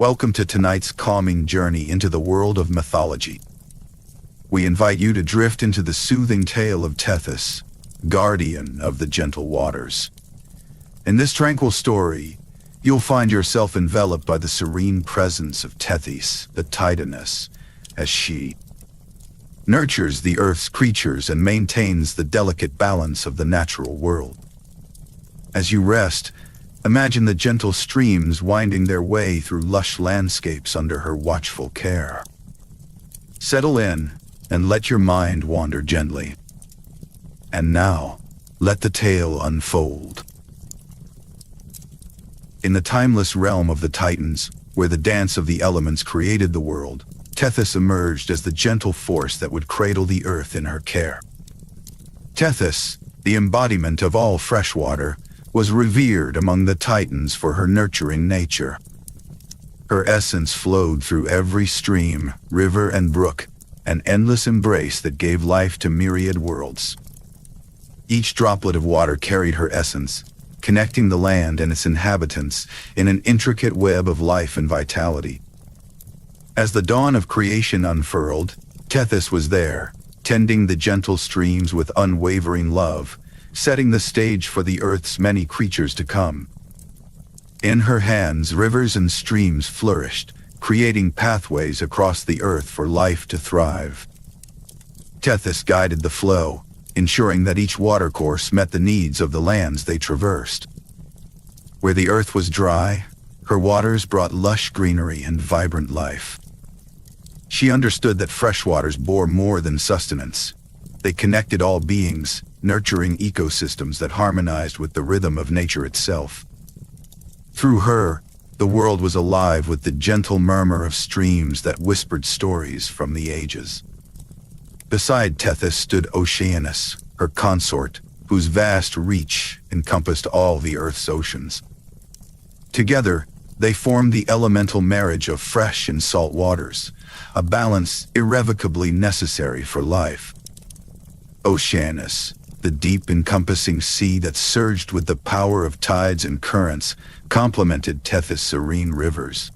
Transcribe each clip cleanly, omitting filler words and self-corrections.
Welcome to tonight's calming journey into the world of mythology. We invite you to drift into the soothing tale of Tethys, guardian of the gentle waters. In this tranquil story, you'll find yourself enveloped by the serene presence of Tethys, the Titaness, as she nurtures the earth's creatures and maintains the delicate balance of the natural world. As you rest, imagine the gentle streams winding their way through lush landscapes under her watchful care. Settle in and let your mind wander gently. And now, let the tale unfold. In the timeless realm of the Titans, where the dance of the elements created the world, Tethys emerged as the gentle force that would cradle the earth in her care. Tethys, the embodiment of all freshwater, was revered among the Titans for her nurturing nature. Her essence flowed through every stream, river, and brook, an endless embrace that gave life to myriad worlds. Each droplet of water carried her essence, connecting the land and its inhabitants in an intricate web of life and vitality. As the dawn of creation unfurled, Tethys was there, tending the gentle streams with unwavering love, setting the stage for the earth's many creatures to come. In her hands, rivers and streams flourished, creating pathways across the earth for life to thrive. Tethys guided the flow, ensuring that each watercourse met the needs of the lands they traversed. Where the earth was dry, her waters brought lush greenery and vibrant life. She understood that freshwaters bore more than sustenance. They connected all beings, nurturing ecosystems that harmonized with the rhythm of nature itself. Through her, the world was alive with the gentle murmur of streams that whispered stories from the ages. Beside Tethys stood Oceanus, her consort, whose vast reach encompassed all the earth's oceans. Together, they formed the elemental marriage of fresh and salt waters, a balance irrevocably necessary for life. Oceanus, the deep encompassing sea that surged with the power of tides and currents, complemented Tethys' serene rivers.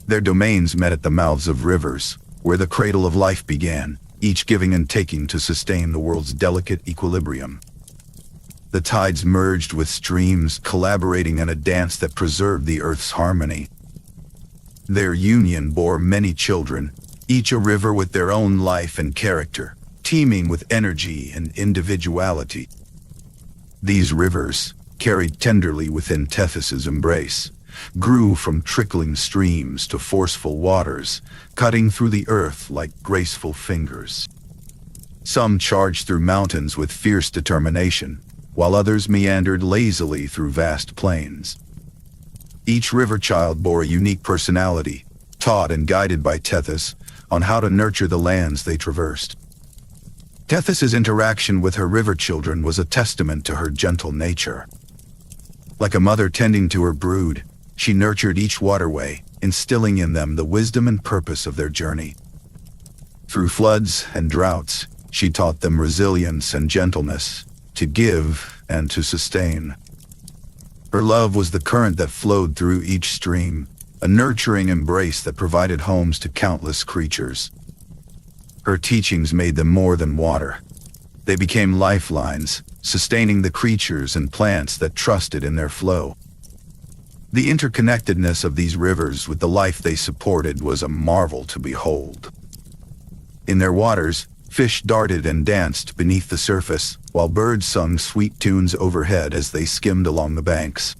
Their domains met at the mouths of rivers, where the cradle of life began, each giving and taking to sustain the world's delicate equilibrium. The tides merged with streams, collaborating in a dance that preserved the earth's harmony. Their union bore many children, each a river with their own life and character, teeming with energy and individuality. These rivers, carried tenderly within Tethys' embrace, grew from trickling streams to forceful waters, cutting through the earth like graceful fingers. Some charged through mountains with fierce determination, while others meandered lazily through vast plains. Each river child bore a unique personality, taught and guided by Tethys on how to nurture the lands they traversed. Tethys' interaction with her river children was a testament to her gentle nature. Like a mother tending to her brood, she nurtured each waterway, instilling in them the wisdom and purpose of their journey. Through floods and droughts, she taught them resilience and gentleness, to give and to sustain. Her love was the current that flowed through each stream, a nurturing embrace that provided homes to countless creatures. Her teachings made them more than water. They became lifelines, sustaining the creatures and plants that trusted in their flow. The interconnectedness of these rivers with the life they supported was a marvel to behold. In their waters, fish darted and danced beneath the surface, while birds sung sweet tunes overhead as they skimmed along the banks.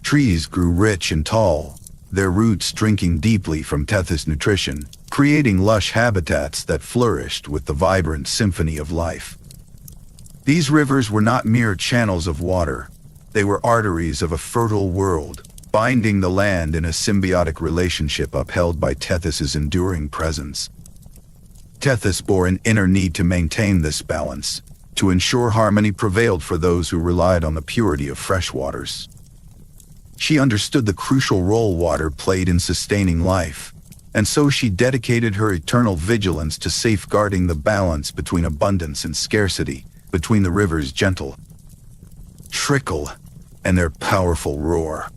Trees grew rich and tall, their roots drinking deeply from Tethys' nutrition, creating lush habitats that flourished with the vibrant symphony of life. These rivers were not mere channels of water. They were arteries of a fertile world, binding the land in a symbiotic relationship upheld by Tethys' enduring presence. Tethys bore an inner need to maintain this balance, to ensure harmony prevailed for those who relied on the purity of freshwaters. She understood the crucial role water played in sustaining life, and so she dedicated her eternal vigilance to safeguarding the balance between abundance and scarcity, between the river's gentle trickle and their powerful roar.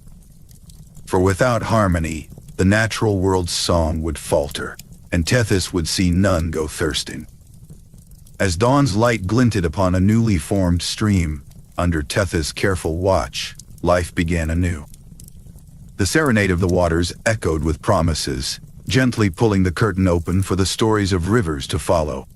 For without harmony, the natural world's song would falter, and Tethys would see none go thirsting. As dawn's light glinted upon a newly formed stream, under Tethys' careful watch, life began anew. The serenade of the waters echoed with promises, gently pulling the curtain open for the stories of rivers to follow.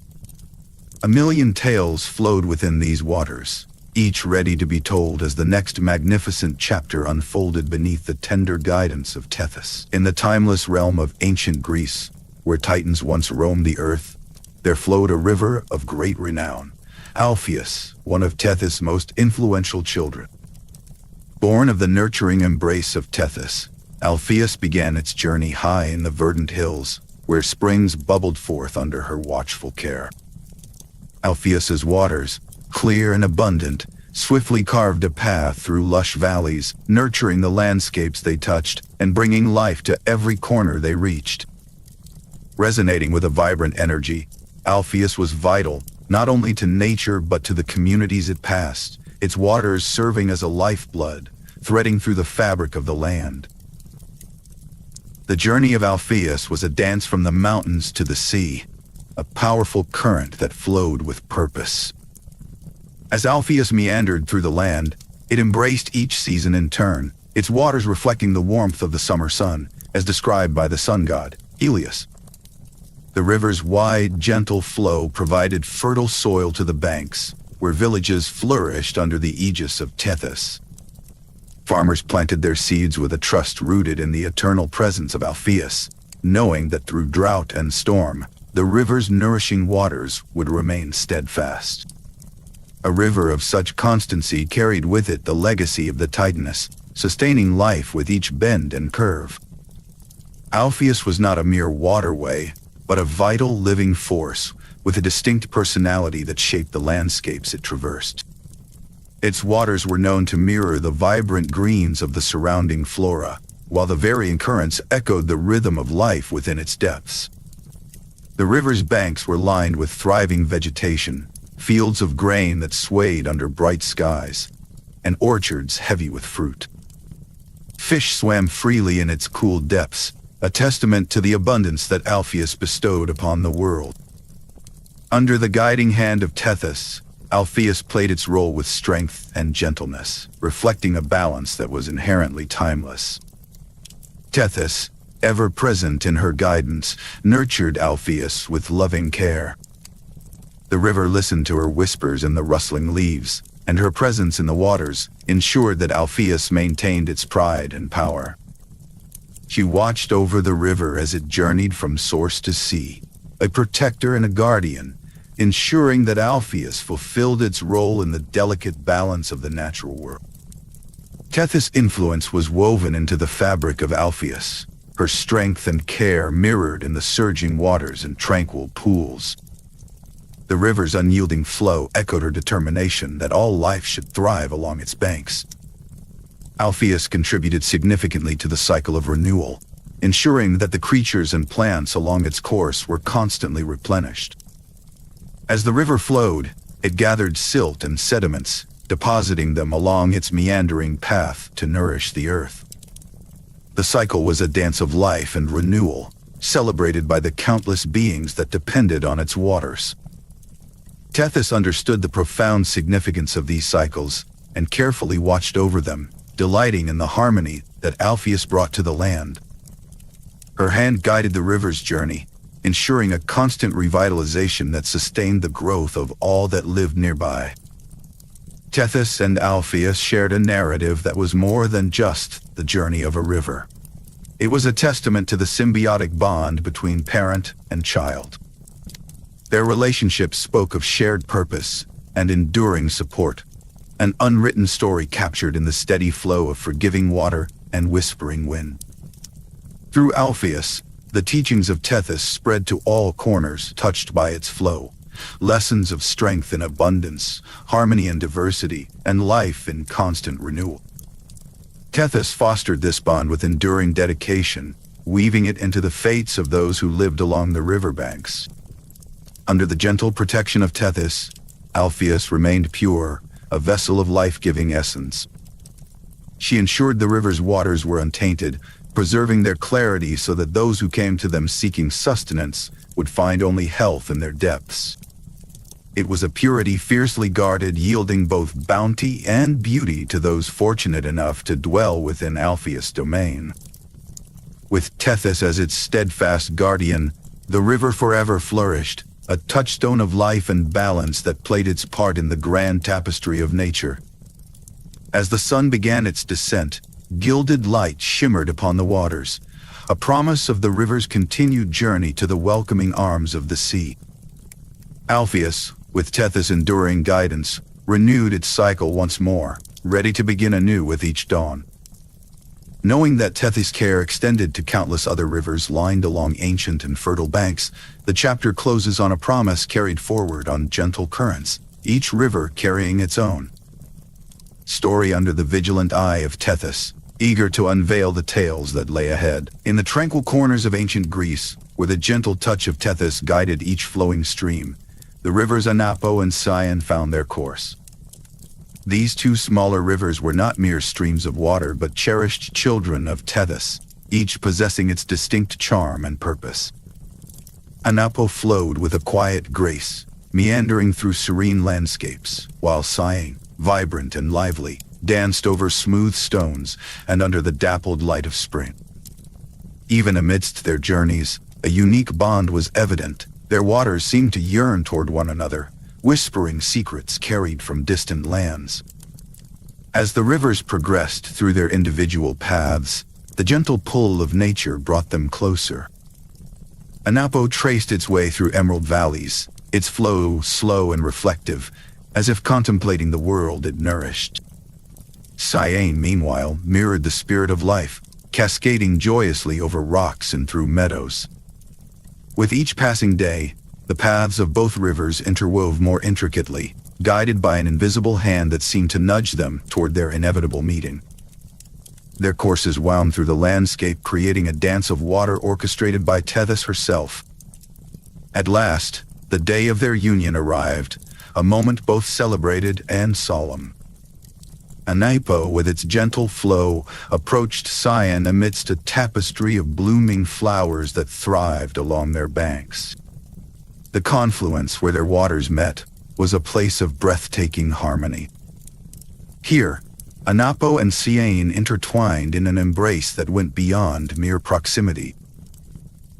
A million tales flowed within these waters, each ready to be told as the next magnificent chapter unfolded beneath the tender guidance of Tethys. In the timeless realm of ancient Greece, where Titans once roamed the earth, there flowed a river of great renown, Alpheus, one of Tethys' most influential children. Born of the nurturing embrace of Tethys, Alpheus began its journey high in the verdant hills, where springs bubbled forth under her watchful care. Alpheus's waters, clear and abundant, swiftly carved a path through lush valleys, nurturing the landscapes they touched and bringing life to every corner they reached. Resonating with a vibrant energy, Alpheus was vital, not only to nature but to the communities it passed, its waters serving as a lifeblood, threading through the fabric of the land. The journey of Alpheus was a dance from the mountains to the sea, a powerful current that flowed with purpose. As Alpheus meandered through the land, it embraced each season in turn, its waters reflecting the warmth of the summer sun, as described by the sun god, Helius. The river's wide, gentle flow provided fertile soil to the banks, where villages flourished under the aegis of Tethys. Farmers planted their seeds with a trust rooted in the eternal presence of Alpheus, knowing that through drought and storm, the river's nourishing waters would remain steadfast. A river of such constancy carried with it the legacy of the Titaness, sustaining life with each bend and curve. Alpheus was not a mere waterway, but a vital living force, with a distinct personality that shaped the landscapes it traversed. Its waters were known to mirror the vibrant greens of the surrounding flora, while the varying currents echoed the rhythm of life within its depths. The river's banks were lined with thriving vegetation, fields of grain that swayed under bright skies, and orchards heavy with fruit. Fish swam freely in its cool depths, a testament to the abundance that Alpheus bestowed upon the world. Under the guiding hand of Tethys, Alpheus played its role with strength and gentleness, reflecting a balance that was inherently timeless. Tethys, ever present in her guidance, nurtured Alpheus with loving care. The river listened to her whispers in the rustling leaves, and her presence in the waters ensured that Alpheus maintained its pride and power. She watched over the river as it journeyed from source to sea, a protector and a guardian, ensuring that Alpheus fulfilled its role in the delicate balance of the natural world. Tethys' influence was woven into the fabric of Alpheus, her strength and care mirrored in the surging waters and tranquil pools. The river's unyielding flow echoed her determination that all life should thrive along its banks. Alpheus contributed significantly to the cycle of renewal, ensuring that the creatures and plants along its course were constantly replenished. As the river flowed, it gathered silt and sediments, depositing them along its meandering path to nourish the earth. The cycle was a dance of life and renewal, celebrated by the countless beings that depended on its waters. Tethys understood the profound significance of these cycles and carefully watched over them, delighting in the harmony that Alpheus brought to the land. Her hand guided the river's journey, ensuring a constant revitalization that sustained the growth of all that lived nearby. Tethys and Alpheus shared a narrative that was more than just the journey of a river. It was a testament to the symbiotic bond between parent and child. Their relationship spoke of shared purpose and enduring support, an unwritten story captured in the steady flow of forgiving water and whispering wind. Through Alpheus, the teachings of Tethys spread to all corners touched by its flow, lessons of strength in abundance, harmony in diversity, and life in constant renewal. Tethys fostered this bond with enduring dedication, weaving it into the fates of those who lived along the riverbanks. Under the gentle protection of Tethys, Alpheus remained pure, a vessel of life-giving essence. She ensured the river's waters were untainted, preserving their clarity so that those who came to them seeking sustenance would find only health in their depths. It was a purity fiercely guarded, yielding both bounty and beauty to those fortunate enough to dwell within Alpheus' domain. With Tethys as its steadfast guardian, the river forever flourished, a touchstone of life and balance that played its part in the grand tapestry of nature. As the sun began its descent, gilded light shimmered upon the waters, a promise of the river's continued journey to the welcoming arms of the sea. Alpheus, with Tethys' enduring guidance, renewed its cycle once more, ready to begin anew with each dawn. Knowing that Tethys' care extended to countless other rivers lined along ancient and fertile banks, the chapter closes on a promise carried forward on gentle currents, each river carrying its own story under the vigilant eye of Tethys, eager to unveil the tales that lay ahead. In the tranquil corners of ancient Greece, where the gentle touch of Tethys guided each flowing stream, the rivers Anapo and Cyane found their course. These two smaller rivers were not mere streams of water but cherished children of Tethys, each possessing its distinct charm and purpose. Anapo flowed with a quiet grace, meandering through serene landscapes, while Cyane, vibrant and lively, danced over smooth stones and under the dappled light of spring. Even amidst their journeys, a unique bond was evident. Their waters seemed to yearn toward one another, whispering secrets carried from distant lands. As the rivers progressed through their individual paths, the gentle pull of nature brought them closer. Anapo traced its way through emerald valleys, its flow slow and reflective, as if contemplating the world it nourished. Cyane, meanwhile, mirrored the spirit of life, cascading joyously over rocks and through meadows. With each passing day, the paths of both rivers interwove more intricately, guided by an invisible hand that seemed to nudge them toward their inevitable meeting. Their courses wound through the landscape, creating a dance of water orchestrated by Tethys herself. At last, the day of their union arrived, a moment both celebrated and solemn. Anapo, with its gentle flow, approached Cyane amidst a tapestry of blooming flowers that thrived along their banks. The confluence where their waters met was a place of breathtaking harmony. Here, Anapo and Cyane intertwined in an embrace that went beyond mere proximity.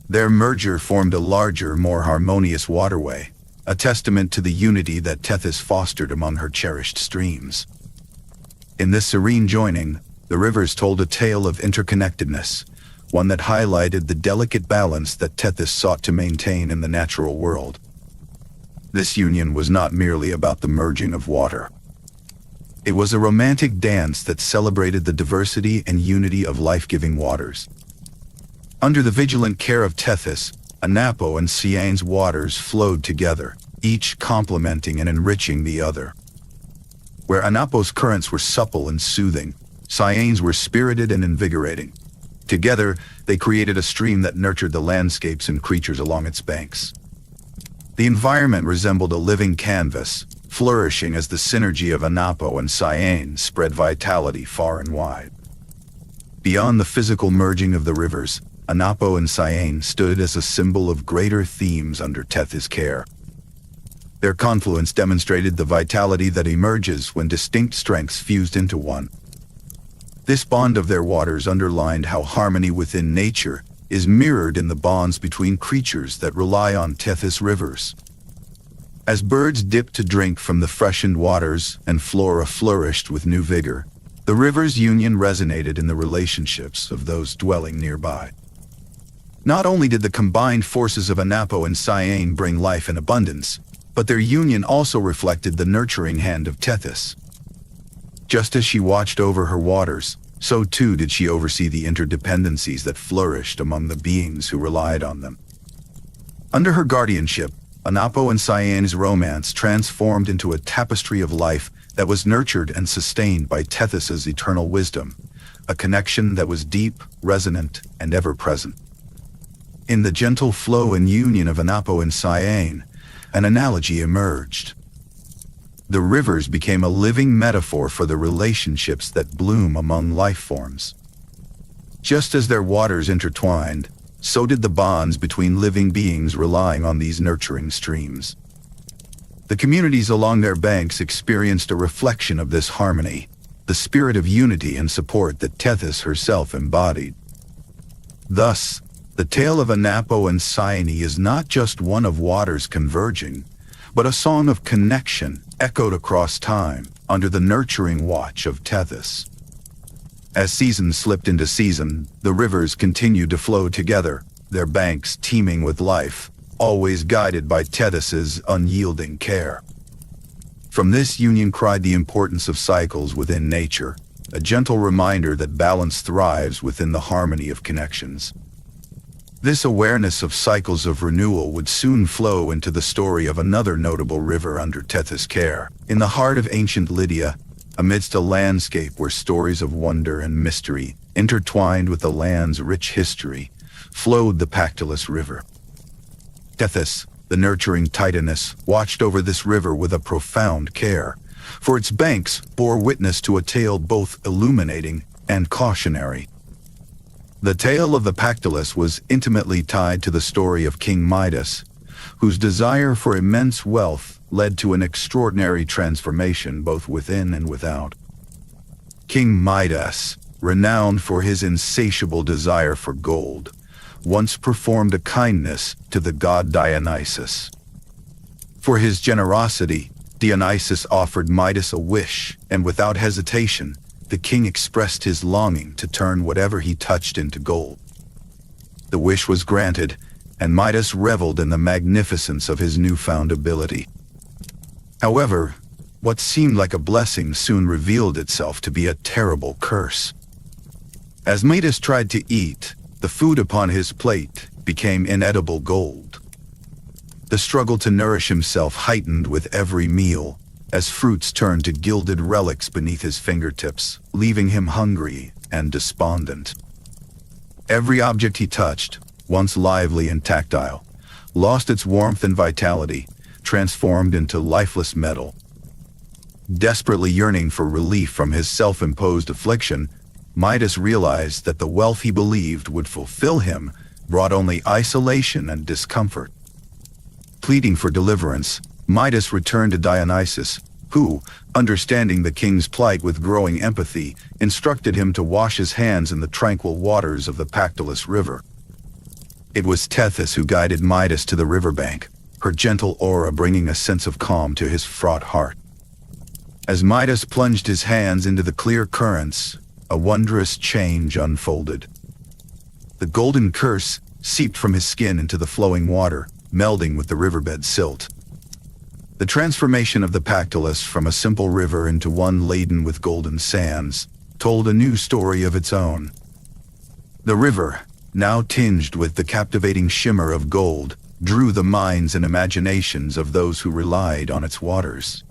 Their merger formed a larger, more harmonious waterway, a testament to the unity that Tethys fostered among her cherished streams. In this serene joining, the rivers told a tale of interconnectedness, one that highlighted the delicate balance that Tethys sought to maintain in the natural world. This union was not merely about the merging of water. It was a romantic dance that celebrated the diversity and unity of life-giving waters. Under the vigilant care of Tethys, Anapo and Cyane's waters flowed together, each complementing and enriching the other. Where Anapo's currents were supple and soothing, Cyane's were spirited and invigorating. Together, they created a stream that nurtured the landscapes and creatures along its banks. The environment resembled a living canvas, flourishing as the synergy of Anapo and Cyane spread vitality far and wide. Beyond the physical merging of the rivers, Anapo and Cyane stood as a symbol of greater themes under Tethys' care. Their confluence demonstrated the vitality that emerges when distinct strengths fused into one. This bond of their waters underlined how harmony within nature is mirrored in the bonds between creatures that rely on Tethys rivers. As birds dipped to drink from the freshened waters and flora flourished with new vigor, the river's union resonated in the relationships of those dwelling nearby. Not only did the combined forces of Anapo and Cyane bring life and abundance, but their union also reflected the nurturing hand of Tethys. Just as she watched over her waters, so too did she oversee the interdependencies that flourished among the beings who relied on them. Under her guardianship, Anapo and Cyane's romance transformed into a tapestry of life that was nurtured and sustained by Tethys' eternal wisdom, a connection that was deep, resonant, and ever-present. In the gentle flow and union of Anapo and Cyane, an analogy emerged. The rivers became a living metaphor for the relationships that bloom among life forms. Just as their waters intertwined, so did the bonds between living beings relying on these nurturing streams. The communities along their banks experienced a reflection of this harmony, the spirit of unity and support that Tethys herself embodied. Thus, the tale of Anapo and Cyane is not just one of waters converging, but a song of connection echoed across time under the nurturing watch of Tethys. As season slipped into season, the rivers continued to flow together, their banks teeming with life, always guided by Tethys's unyielding care. From this union cried the importance of cycles within nature, a gentle reminder that balance thrives within the harmony of connections. This awareness of cycles of renewal would soon flow into the story of another notable river under Tethys' care. In the heart of ancient Lydia, amidst a landscape where stories of wonder and mystery, intertwined with the land's rich history, flowed the Pactolus River. Tethys, the nurturing Titaness, watched over this river with a profound care, for its banks bore witness to a tale both illuminating and cautionary. The tale of the Pactolus was intimately tied to the story of King Midas, whose desire for immense wealth led to an extraordinary transformation both within and without. King Midas, renowned for his insatiable desire for gold, once performed a kindness to the god Dionysus. For his generosity, Dionysus offered Midas a wish, and without hesitation, the king expressed his longing to turn whatever he touched into gold. The wish was granted, and Midas reveled in the magnificence of his newfound ability. However, what seemed like a blessing soon revealed itself to be a terrible curse. As Midas tried to eat, the food upon his plate became inedible gold. The struggle to nourish himself heightened with every meal, as fruits turned to gilded relics beneath his fingertips, leaving him hungry and despondent. Every object he touched, once lively and tactile, lost its warmth and vitality, transformed into lifeless metal. Desperately yearning for relief from his self-imposed affliction, Midas realized that the wealth he believed would fulfill him brought only isolation and discomfort. Pleading for deliverance, Midas returned to Dionysus, who, understanding the king's plight with growing empathy, instructed him to wash his hands in the tranquil waters of the Pactolus River. It was Tethys who guided Midas to the riverbank, her gentle aura bringing a sense of calm to his fraught heart. As Midas plunged his hands into the clear currents, a wondrous change unfolded. The golden curse seeped from his skin into the flowing water, melding with the riverbed silt. The transformation of the Pactolus from a simple river into one laden with golden sands told a new story of its own. The river, now tinged with the captivating shimmer of gold, drew the minds and imaginations of those who relied on its waters.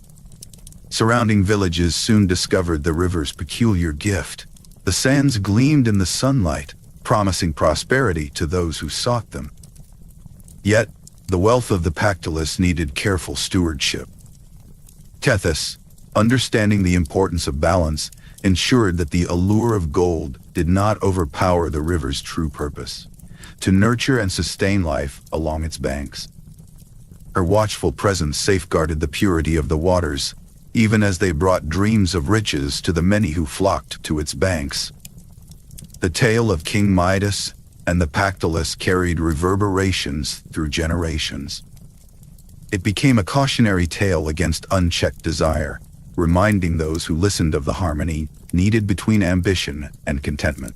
Surrounding villages soon discovered the river's peculiar gift. The sands gleamed in the sunlight, promising prosperity to those who sought them. Yet, the wealth of the Pactolus needed careful stewardship. Tethys, understanding the importance of balance, ensured that the allure of gold did not overpower the river's true purpose, to nurture and sustain life along its banks. Her watchful presence safeguarded the purity of the waters, even as they brought dreams of riches to the many who flocked to its banks. The tale of King Midas and the Pactolus carried reverberations through generations. It became a cautionary tale against unchecked desire, reminding those who listened of the harmony needed between ambition and contentment.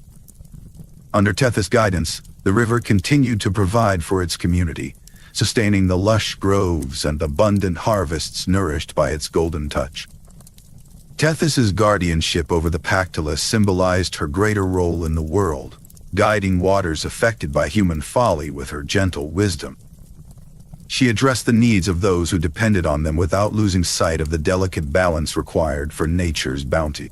Under Tethys' guidance, the river continued to provide for its community, sustaining the lush groves and abundant harvests nourished by its golden touch. Tethys' guardianship over the Pactolus symbolized her greater role in the world, guiding waters affected by human folly with her gentle wisdom. She addressed the needs of those who depended on them without losing sight of the delicate balance required for nature's bounty.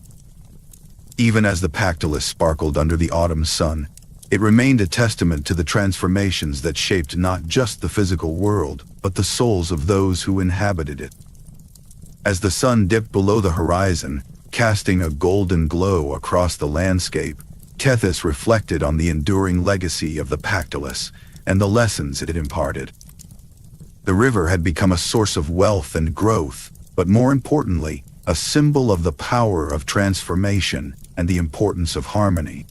Even as the Pactolus sparkled under the autumn sun, it remained a testament to the transformations that shaped not just the physical world, but the souls of those who inhabited it. As the sun dipped below the horizon, casting a golden glow across the landscape, Tethys reflected on the enduring legacy of the Pactolus and the lessons it had imparted. The river had become a source of wealth and growth, but more importantly, a symbol of the power of transformation and the importance of harmony.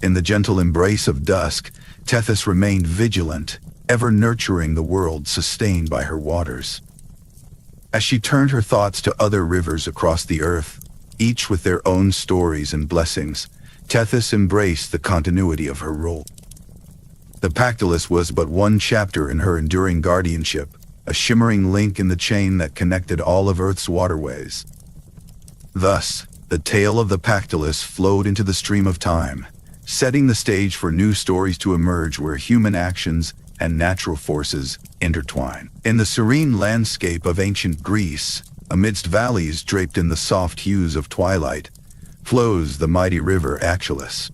In the gentle embrace of dusk, Tethys remained vigilant, ever nurturing the world sustained by her waters. As she turned her thoughts to other rivers across the earth, each with their own stories and blessings, Tethys embraced the continuity of her role. The Pactolus was but one chapter in her enduring guardianship, a shimmering link in the chain that connected all of Earth's waterways. Thus, the tale of the Pactolus flowed into the stream of time, setting the stage for new stories to emerge where human actions and natural forces intertwine. In the serene landscape of ancient Greece, amidst valleys draped in the soft hues of twilight, flows the mighty river Achelous.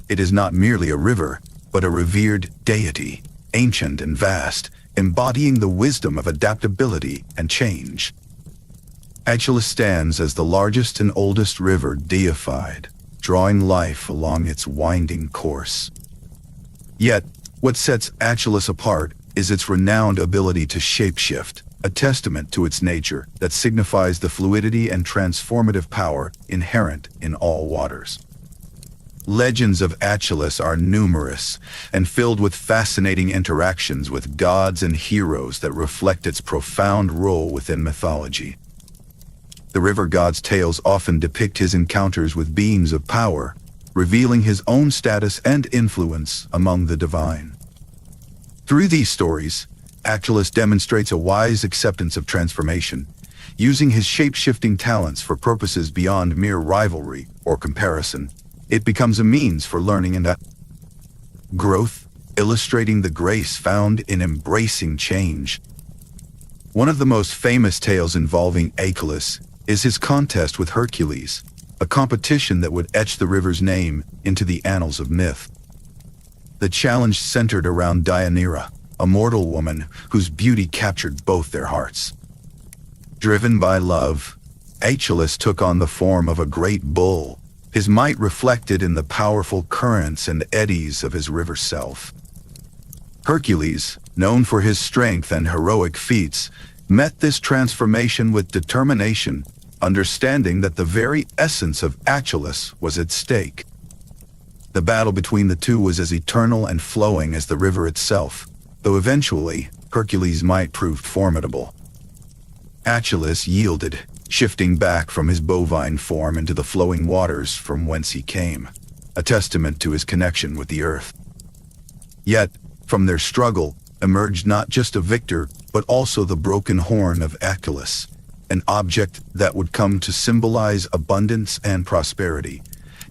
It is not merely a river, but a revered deity, ancient and vast, embodying the wisdom of adaptability and change. Achelous stands as the largest and oldest river deified, drawing life along its winding course. Yet, what sets Achelous apart is its renowned ability to shapeshift, a testament to its nature that signifies the fluidity and transformative power inherent in all waters. Legends of Achelous are numerous and filled with fascinating interactions with gods and heroes that reflect its profound role within mythology. The river god's tales often depict his encounters with beings of power, revealing his own status and influence among the divine. Through these stories, Achelous demonstrates a wise acceptance of transformation, using his shape-shifting talents for purposes beyond mere rivalry or comparison. It becomes a means for learning and growth, illustrating the grace found in embracing change. One of the most famous tales involving Achelous is his contest with Hercules, a competition that would etch the river's name into the annals of myth. The challenge centered around Deianira, a mortal woman whose beauty captured both their hearts. Driven by love, Achelous took on the form of a great bull, his might reflected in the powerful currents and eddies of his river self. Hercules, known for his strength and heroic feats, met this transformation with determination, understanding that the very essence of Achelous was at stake. The battle between the two was as eternal and flowing as the river itself, though eventually Hercules' might proved formidable. Achelous yielded, shifting back from his bovine form into the flowing waters from whence he came, a testament to his connection with the earth. Yet, from their struggle, emerged not just a victor, but also the broken horn of Achelous, an object that would come to symbolize abundance and prosperity,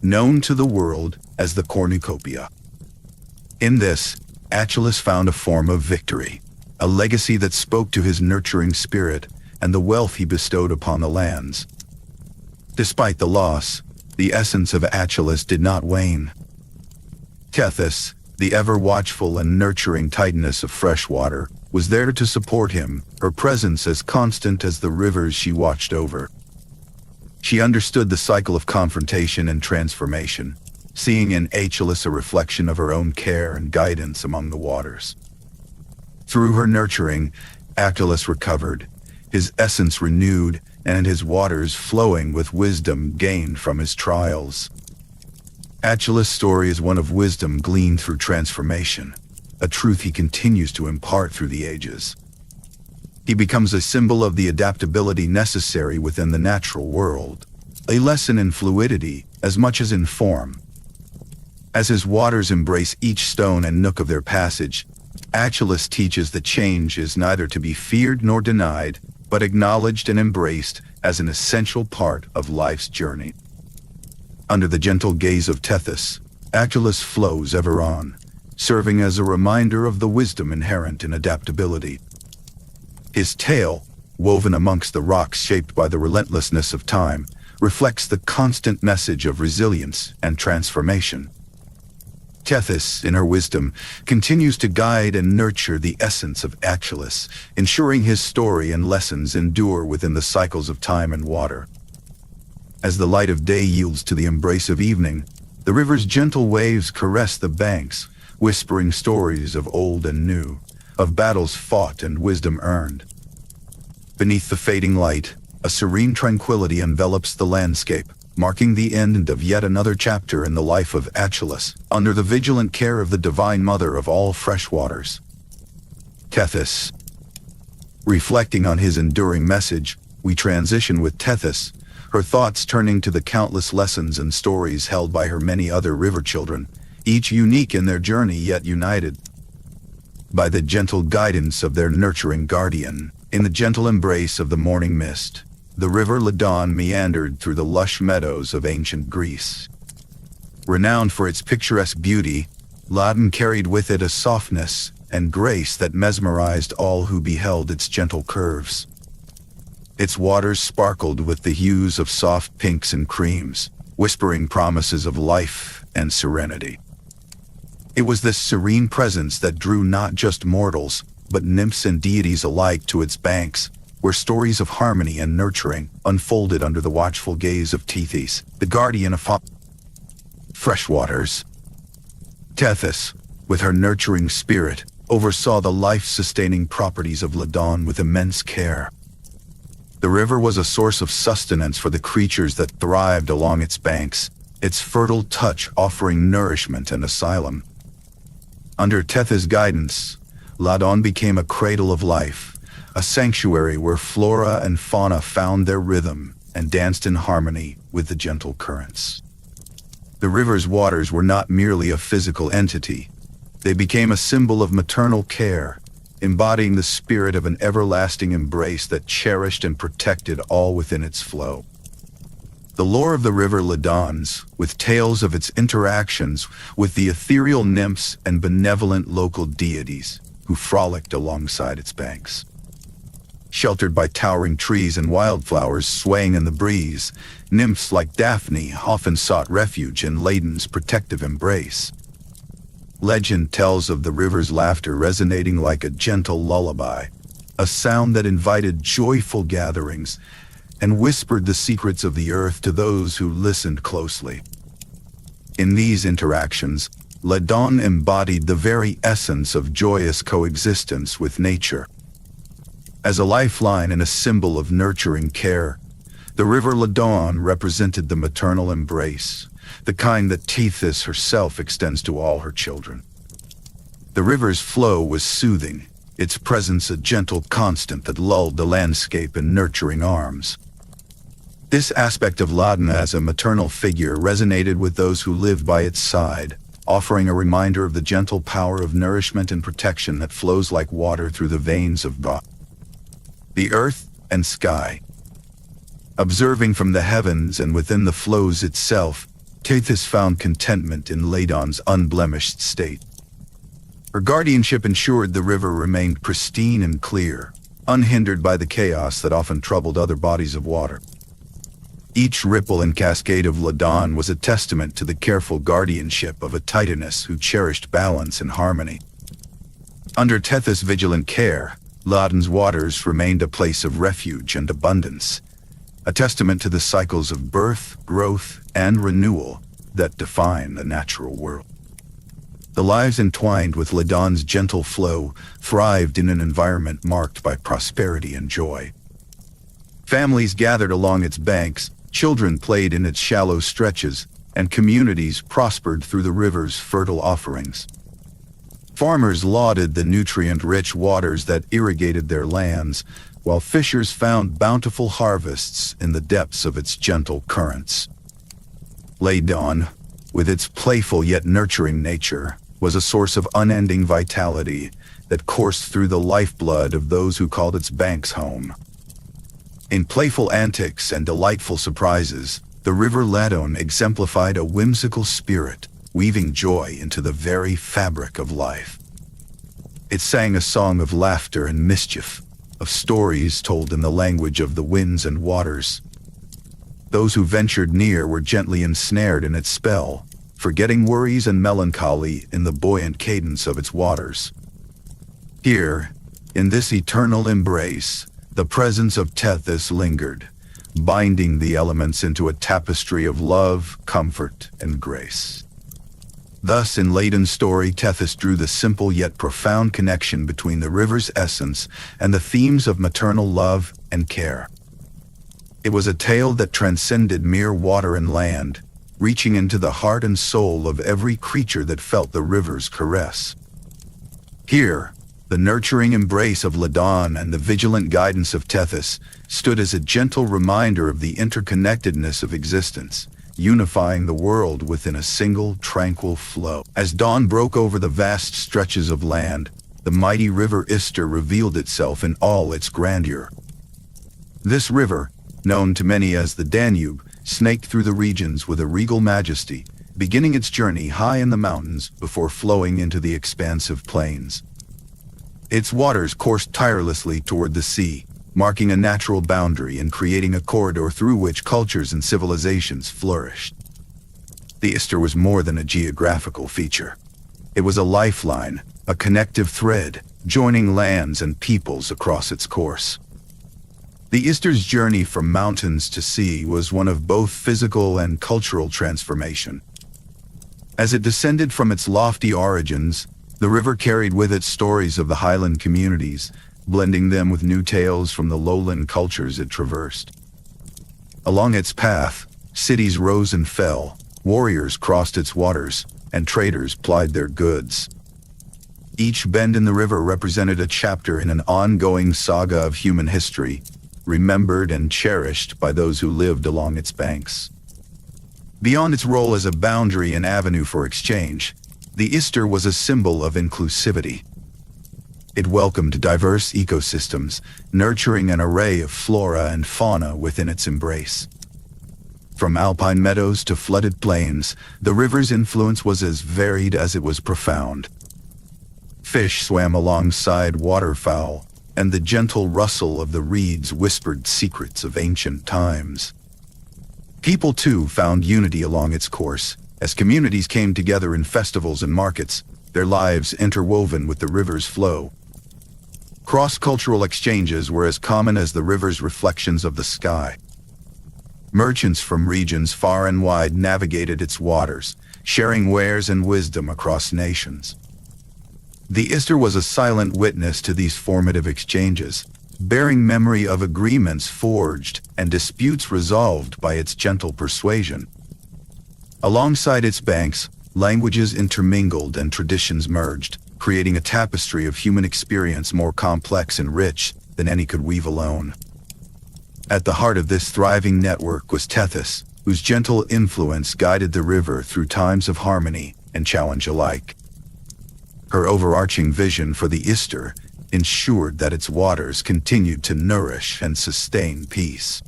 known to the world as the cornucopia. In this, Achelous found a form of victory, a legacy that spoke to his nurturing spirit and the wealth he bestowed upon the lands. Despite the loss, the essence of Achelous did not wane. Tethys, the ever-watchful and nurturing Titaness of freshwater, was there to support him, her presence as constant as the rivers she watched over. She understood the cycle of confrontation and transformation, seeing in Achelous a reflection of her own care and guidance among the waters. Through her nurturing, Achelous recovered, his essence renewed and his waters flowing with wisdom gained from his trials. Achelous' story is one of wisdom gleaned through transformation, a truth he continues to impart through the ages. He becomes a symbol of the adaptability necessary within the natural world, a lesson in fluidity as much as in form. As his waters embrace each stone and nook of their passage, Achelous teaches that change is neither to be feared nor denied, but acknowledged and embraced as an essential part of life's journey. Under the gentle gaze of Tethys, Achelous flows ever on, serving as a reminder of the wisdom inherent in adaptability. His tale, woven amongst the rocks shaped by the relentlessness of time, reflects the constant message of resilience and transformation. Tethys, in her wisdom, continues to guide and nurture the essence of Achelous, ensuring his story and lessons endure within the cycles of time and water. As the light of day yields to the embrace of evening, the river's gentle waves caress the banks, whispering stories of old and new, of battles fought and wisdom earned. Beneath the fading light, a serene tranquility envelops the landscape, marking the end of yet another chapter in the life of Achelous, under the vigilant care of the Divine Mother of all freshwaters. Tethys. Reflecting on his enduring message, we transition with Tethys, her thoughts turning to the countless lessons and stories held by her many other river children, each unique in their journey yet united by the gentle guidance of their nurturing guardian. In the gentle embrace of the morning mist, the river Ladon meandered through the lush meadows of ancient Greece. Renowned for its picturesque beauty, Ladon carried with it a softness and grace that mesmerized all who beheld its gentle curves. Its waters sparkled with the hues of soft pinks and creams, whispering promises of life and serenity. It was this serene presence that drew not just mortals, but nymphs and deities alike to its banks, where stories of harmony and nurturing unfolded under the watchful gaze of Tethys, the guardian of freshwaters. Tethys, with her nurturing spirit, oversaw the life-sustaining properties of Ladon with immense care. The river was a source of sustenance for the creatures that thrived along its banks, its fertile touch offering nourishment and asylum. Under Tethys' guidance, Ladon became a cradle of life, a sanctuary where flora and fauna found their rhythm and danced in harmony with the gentle currents. The river's waters were not merely a physical entity. They became a symbol of maternal care, embodying the spirit of an everlasting embrace that cherished and protected all within its flow. The lore of the river Ladon's, with tales of its interactions with the ethereal nymphs and benevolent local deities who frolicked alongside its banks. Sheltered by towering trees and wildflowers swaying in the breeze, nymphs like Daphne often sought refuge in Ladon's protective embrace. Legend tells of the river's laughter resonating like a gentle lullaby, a sound that invited joyful gatherings and whispered the secrets of the earth to those who listened closely. In these interactions, Ladon embodied the very essence of joyous coexistence with nature. As a lifeline and a symbol of nurturing care, the river Ladon represented the maternal embrace, the kind that Tethys herself extends to all her children. The river's flow was soothing, its presence a gentle constant that lulled the landscape in nurturing arms. This aspect of Ladon as a maternal figure resonated with those who lived by its side, offering a reminder of the gentle power of nourishment and protection that flows like water through the veins of the earth and sky. Observing from the heavens and within the flows itself, Tethys found contentment in Ladon's unblemished state. Her guardianship ensured the river remained pristine and clear, unhindered by the chaos that often troubled other bodies of water. Each ripple and cascade of Ladon was a testament to the careful guardianship of a Titaness who cherished balance and harmony. Under Tethys' vigilant care, Ladon's waters remained a place of refuge and abundance, a testament to the cycles of birth, growth, and renewal that define the natural world. The lives entwined with Ladon's gentle flow thrived in an environment marked by prosperity and joy. Families gathered along its banks, children played in its shallow stretches, and communities prospered through the river's fertile offerings. Farmers lauded the nutrient-rich waters that irrigated their lands, while fishers found bountiful harvests in the depths of its gentle currents. Ladon, with its playful yet nurturing nature, was a source of unending vitality that coursed through the lifeblood of those who called its banks home. In playful antics and delightful surprises, the river Ladon exemplified a whimsical spirit, weaving joy into the very fabric of life. It sang a song of laughter and mischief, of stories told in the language of the winds and waters. Those who ventured near were gently ensnared in its spell, forgetting worries and melancholy in the buoyant cadence of its waters. Here, in this eternal embrace, the presence of Tethys lingered, binding the elements into a tapestry of love, comfort, and grace. Thus, in Ladon's story, Tethys drew the simple yet profound connection between the river's essence and the themes of maternal love and care. It was a tale that transcended mere water and land, reaching into the heart and soul of every creature that felt the river's caress. Here, the nurturing embrace of Ladon and the vigilant guidance of Tethys stood as a gentle reminder of the interconnectedness of existence, unifying the world within a single, tranquil flow. As dawn broke over the vast stretches of land, the mighty river Ister revealed itself in all its grandeur. This river, known to many as the Danube, snaked through the regions with a regal majesty, beginning its journey high in the mountains before flowing into the expansive plains. Its waters coursed tirelessly toward the sea, marking a natural boundary and creating a corridor through which cultures and civilizations flourished. The Ister was more than a geographical feature. It was a lifeline, a connective thread, joining lands and peoples across its course. The Ister's journey from mountains to sea was one of both physical and cultural transformation. As it descended from its lofty origins, the river carried with it stories of the highland communities, blending them with new tales from the lowland cultures it traversed. Along its path, cities rose and fell, warriors crossed its waters, and traders plied their goods. Each bend in the river represented a chapter in an ongoing saga of human history, remembered and cherished by those who lived along its banks. Beyond its role as a boundary and avenue for exchange, the Ister was a symbol of inclusivity. It welcomed diverse ecosystems, nurturing an array of flora and fauna within its embrace. From alpine meadows to flooded plains, the river's influence was as varied as it was profound. Fish swam alongside waterfowl, and the gentle rustle of the reeds whispered secrets of ancient times. People, too, found unity along its course, as communities came together in festivals and markets, their lives interwoven with the river's flow. Cross-cultural exchanges were as common as the river's reflections of the sky. Merchants from regions far and wide navigated its waters, sharing wares and wisdom across nations. The Ister was a silent witness to these formative exchanges, bearing memory of agreements forged and disputes resolved by its gentle persuasion. Alongside its banks, languages intermingled and traditions merged, creating a tapestry of human experience more complex and rich than any could weave alone. At the heart of this thriving network was Tethys, whose gentle influence guided the river through times of harmony and challenge alike. Her overarching vision for the Ister ensured that its waters continued to nourish and sustain peace.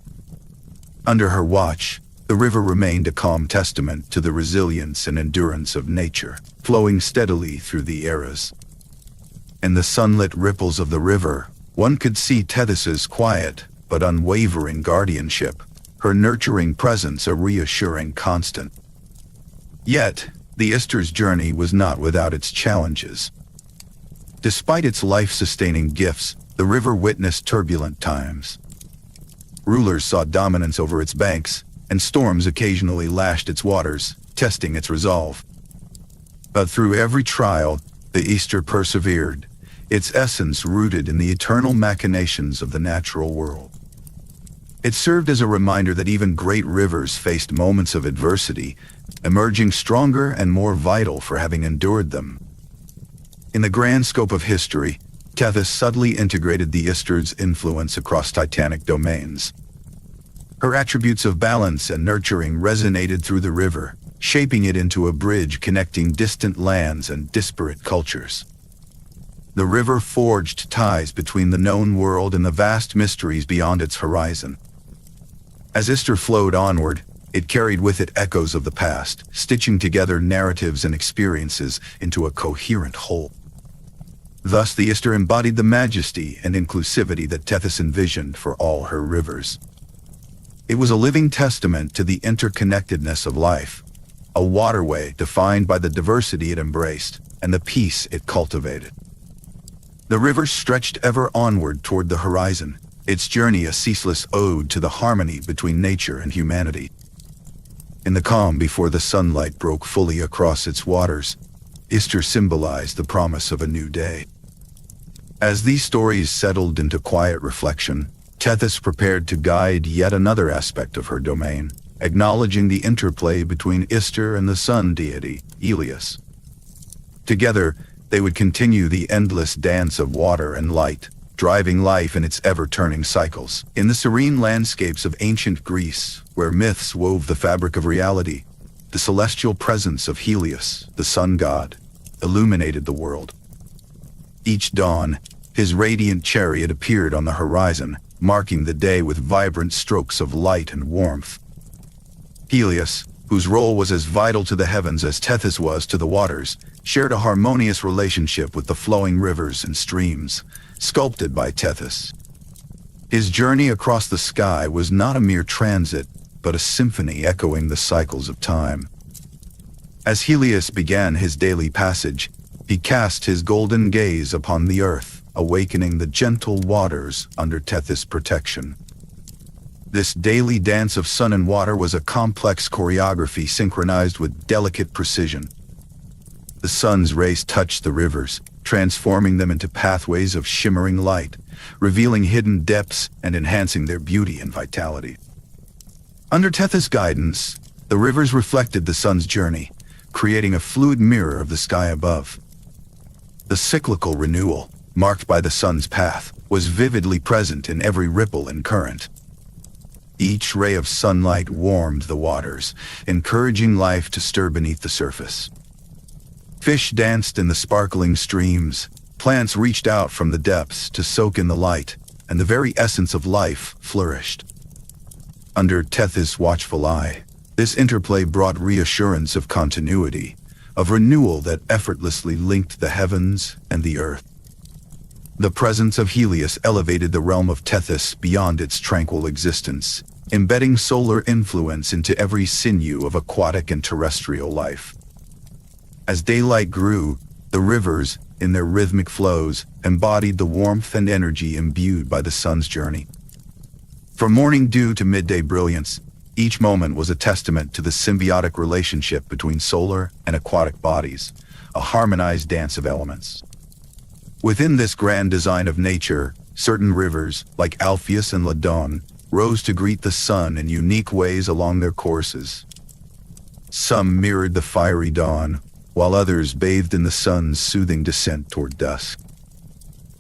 Under her watch, the river remained a calm testament to the resilience and endurance of nature, flowing steadily through the eras. In the sunlit ripples of the river, one could see Tethys's quiet but unwavering guardianship, her nurturing presence a reassuring constant. Yet, the Ister's journey was not without its challenges. Despite its life-sustaining gifts, the river witnessed turbulent times. Rulers sought dominance over its banks, and storms occasionally lashed its waters, testing its resolve. But through every trial, the Ister persevered, its essence rooted in the eternal machinations of the natural world. It served as a reminder that even great rivers faced moments of adversity, emerging stronger and more vital for having endured them. In the grand scope of history, Tethys subtly integrated the Ister's influence across titanic domains. Her attributes of balance and nurturing resonated through the river, shaping it into a bridge connecting distant lands and disparate cultures. The river forged ties between the known world and the vast mysteries beyond its horizon. As Ister flowed onward, it carried with it echoes of the past, stitching together narratives and experiences into a coherent whole. Thus, the Ister embodied the majesty and inclusivity that Tethys envisioned for all her rivers. It was a living testament to the interconnectedness of life, a waterway defined by the diversity it embraced and the peace it cultivated. The river stretched ever onward toward the horizon, its journey a ceaseless ode to the harmony between nature and humanity. In the calm before the sunlight broke fully across its waters, Ister symbolized the promise of a new day. As these stories settled into quiet reflection, Tethys prepared to guide yet another aspect of her domain, acknowledging the interplay between Ister and the sun deity, Helius. Together, they would continue the endless dance of water and light, driving life in its ever-turning cycles. In the serene landscapes of ancient Greece, where myths wove the fabric of reality, the celestial presence of Helius, the sun god, illuminated the world. Each dawn, his radiant chariot appeared on the horizon, marking the day with vibrant strokes of light and warmth. Helius, whose role was as vital to the heavens as Tethys was to the waters, shared a harmonious relationship with the flowing rivers and streams, sculpted by Tethys. His journey across the sky was not a mere transit, but a symphony echoing the cycles of time. As Helius began his daily passage, he cast his golden gaze upon the earth, awakening the gentle waters under Tethys' protection. This daily dance of sun and water was a complex choreography synchronized with delicate precision. The sun's rays touched the rivers, transforming them into pathways of shimmering light, revealing hidden depths and enhancing their beauty and vitality. Under Tethys' guidance, the rivers reflected the sun's journey, creating a fluid mirror of the sky above. The cyclical renewal, marked by the sun's path, was vividly present in every ripple and current. Each ray of sunlight warmed the waters, encouraging life to stir beneath the surface. Fish danced in the sparkling streams, plants reached out from the depths to soak in the light, and the very essence of life flourished. Under Tethys' watchful eye, this interplay brought reassurance of continuity, of renewal that effortlessly linked the heavens and the earth. The presence of Helius elevated the realm of Tethys beyond its tranquil existence, embedding solar influence into every sinew of aquatic and terrestrial life. As daylight grew, the rivers, in their rhythmic flows, embodied the warmth and energy imbued by the sun's journey. From morning dew to midday brilliance, each moment was a testament to the symbiotic relationship between solar and aquatic bodies, a harmonized dance of elements. Within this grand design of nature, certain rivers, like Alpheus and Ladon, rose to greet the sun in unique ways along their courses. Some mirrored the fiery dawn, while others bathed in the sun's soothing descent toward dusk.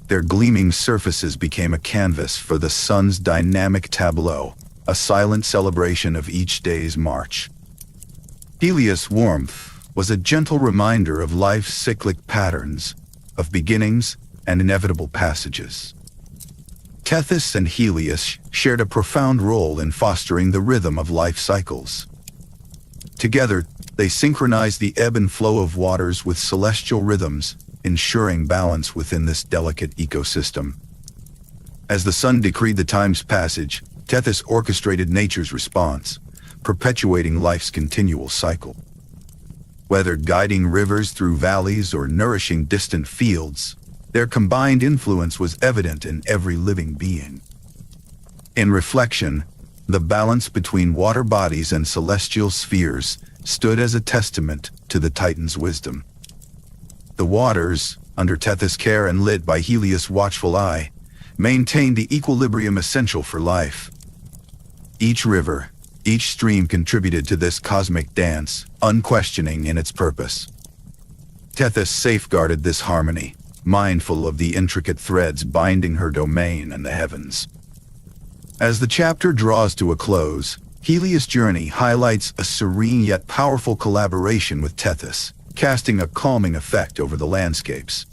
Their gleaming surfaces became a canvas for the sun's dynamic tableau, a silent celebration of each day's march. Helios' warmth was a gentle reminder of life's cyclic patterns, of beginnings and inevitable passages. Tethys and Helios shared a profound role in fostering the rhythm of life cycles. Together, they synchronized the ebb and flow of waters with celestial rhythms, ensuring balance within this delicate ecosystem. As the sun decreed the time's passage, Tethys orchestrated nature's response, perpetuating life's continual cycle. Whether guiding rivers through valleys or nourishing distant fields, their combined influence was evident in every living being. In reflection, the balance between water bodies and celestial spheres stood as a testament to the Titan's wisdom. The waters, under Tethys' care and lit by Helios' watchful eye, maintained the equilibrium essential for life. Each river, each stream contributed to this cosmic dance, unquestioning in its purpose. Tethys safeguarded this harmony, mindful of the intricate threads binding her domain and the heavens. As the chapter draws to a close, Helios' journey highlights a serene yet powerful collaboration with Tethys, casting a calming effect over the landscapes.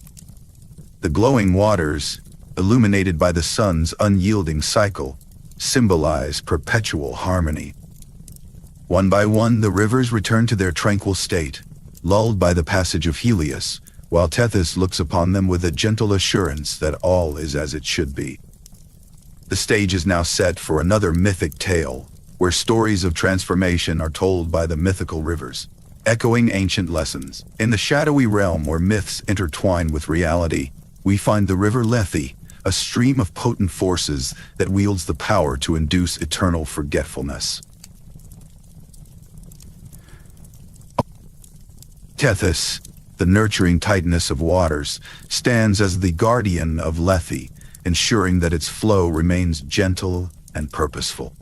The glowing waters, illuminated by the sun's unyielding cycle, symbolize perpetual harmony. One by one, the rivers return to their tranquil state, lulled by the passage of Helios, while Tethys looks upon them with a gentle assurance that all is as it should be. The stage is now set for another mythic tale, where stories of transformation are told by the mythical rivers. echoing ancient lessons. In the shadowy realm where myths intertwine with reality, we find the river Lethe, a stream of potent forces that wields the power to induce eternal forgetfulness. Tethys, the nurturing Titaness of waters, stands as the guardian of Lethe, ensuring that its flow remains gentle and purposeful.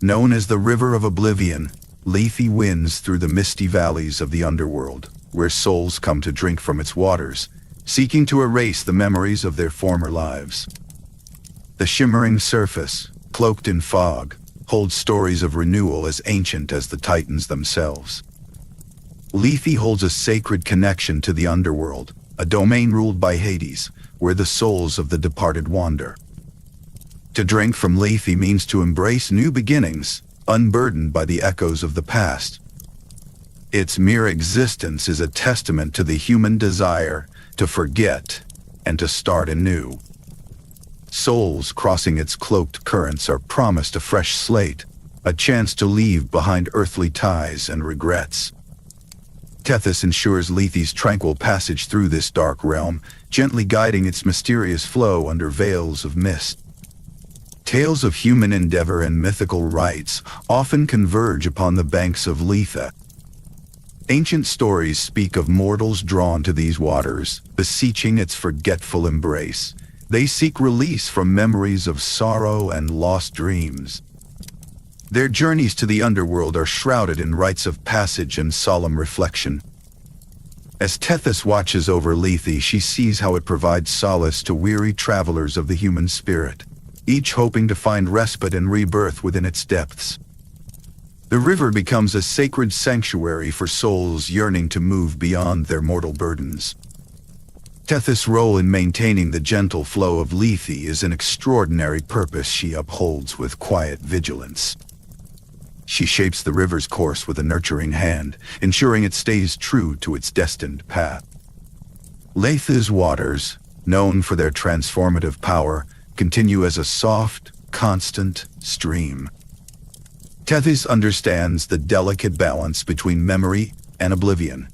Known as the River of Oblivion, Lethe winds through the misty valleys of the underworld, where souls come to drink from its waters, seeking to erase the memories of their former lives. The shimmering surface, cloaked in fog, holds stories of renewal as ancient as the Titans themselves. Lethe holds a sacred connection to the underworld, a domain ruled by Hades, where the souls of the departed wander. To drink from Lethe means to embrace new beginnings, unburdened by the echoes of the past. Its mere existence is a testament to the human desire to forget and to start anew. Souls crossing its cloaked currents are promised a fresh slate, a chance to leave behind earthly ties and regrets. Tethys ensures Lethe's tranquil passage through this dark realm, gently guiding its mysterious flow under veils of mist. Tales of human endeavor and mythical rites often converge upon the banks of Lethe. Ancient stories speak of mortals drawn to these waters, beseeching its forgetful embrace. They seek release from memories of sorrow and lost dreams. Their journeys to the underworld are shrouded in rites of passage and solemn reflection. As Tethys watches over Lethe, she sees how it provides solace to weary travelers of the human spirit, each hoping to find respite and rebirth within its depths. The river becomes a sacred sanctuary for souls yearning to move beyond their mortal burdens. Tethys' role in maintaining the gentle flow of Lethe is an extraordinary purpose she upholds with quiet vigilance. She shapes the river's course with a nurturing hand, ensuring it stays true to its destined path. Lethe's waters, known for their transformative power, continue as a soft, constant stream. Tethys understands the delicate balance between memory and oblivion,